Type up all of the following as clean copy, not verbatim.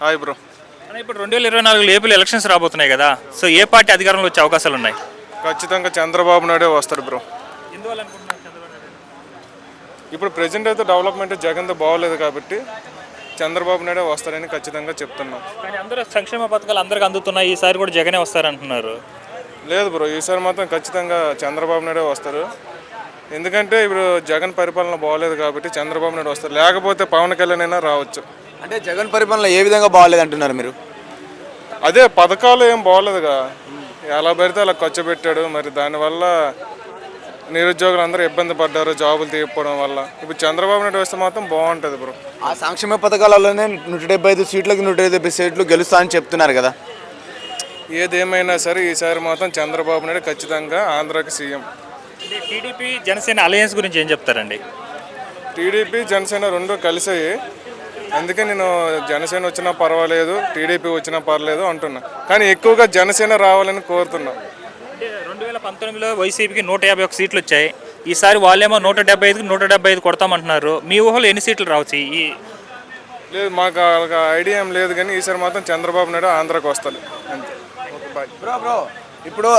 Hi bro. అన్న, ఇప్పుడు 2024 ఏపీలో ఎలక్షన్స్ రాబోతున్నాయి కదా, సో ఏ పార్టీ అధికారంలో వచ్చే అవకాశాలు ఉన్నాయి? ఖచ్చితంగా చంద్రబాబు నాయుడే వస్తాడు బ్రో. ఎందువల్ల అనుకుంటున్నారు చంద్రబాబు నాయుడు? ఇప్పుడు ప్రజెంట్ అయితే డెవలప్మెంట్ జగన్తో బాగోలేదు కాబట్టి చంద్రబాబు నాయుడే వస్తాడని ఖచ్చితంగా చెప్తున్నాం. కానీ అందరూ సంక్షేమ పథకాలు అందరికి అందుతున్నాయి, ఈసారి కూడా జగనే వస్తారంటున్నారు. లేదు బ్రో, ఈసారి మాత్రం ఖచ్చితంగా చంద్రబాబు నాయుడే వస్తారు. ఎందుకంటే ఇప్పుడు జగన్ పరిపాలన బాగోలేదు కాబట్టి చంద్రబాబు నాయుడు వస్తారు. లేకపోతే పవన్ కళ్యాణ్ అయినా రావచ్చు. అంటే జగన్ పరిపాలన ఏ విధంగా బాగాలేదు అంటున్నారు మీరు? అదే పథకాలు ఏం బాగోలేదుగా, ఎలా పడితే అలా ఖర్చు పెట్టాడు. మరి దానివల్ల నిరుద్యోగులు అందరూ ఇబ్బంది పడ్డారు జాబులు తీయకపోవడం వల్ల. ఇప్పుడు చంద్రబాబు నాయుడు వస్తే మాత్రం బాగుంటుంది బ్రో. ఆ సంక్షేమ పథకాలలోనే 175 సీట్లకు 175 సీట్లు గెలుస్తా అని చెప్తున్నారు కదా. ఏదేమైనా సరే ఈసారి మాత్రం చంద్రబాబు నాయుడు ఖచ్చితంగా ఆంధ్రాకి సీఎం. అంటే టీడీపీ జనసేన అలయన్స్ గురించి ఏం చెప్తారండి? టీడీపీ జనసేన రెండు కలిసాయి. అందుకే నేను జనసేన వచ్చినా పర్వాలేదు, టీడీపీ వచ్చినా పర్లేదు అంటున్నా. కానీ ఎక్కువగా జనసేన రావాలని కోరుతున్నా. అంటే 2019లో వైసీపీకి 151 సీట్లు వచ్చాయి, ఈసారి వాళ్ళేమో 175కి 175 కొడతామంటున్నారు. మీ ఊహలో ఎన్ని సీట్లు రావచ్చు? లేదు, మాకు ఐడియా ఏం లేదు. కానీ ఈసారి మాత్రం చంద్రబాబు నాయుడు ఆంధ్రాకి వస్తాడు అంతే. Okay, bye. బ్రో ఇప్పుడు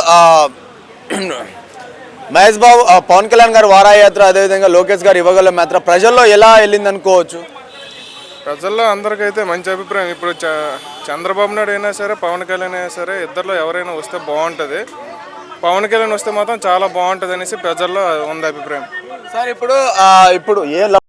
మహేష్ బాబు, పవన్ కళ్యాణ్ గారు వారాయాత్ర, అదేవిధంగా లోకేష్ గారు ఇవ్వగల యాత్ర ప్రజల్లో ఎలా వెళ్ళింది అనుకోవచ్చు? ప్రజల్లో అందరికైతే మంచి అభిప్రాయం. ఇప్పుడు చంద్రబాబు నాయుడు అయినా సరే పవన్ కళ్యాణ్ అయినా సరే ఇద్దరిలో ఎవరైనా వస్తే బాగుంటుంది. పవన్ కళ్యాణ్ వస్తే మాత్రం చాలా బాగుంటుంది అనేసి ప్రజల్లో ఉంది అభిప్రాయం. సార్ ఇప్పుడు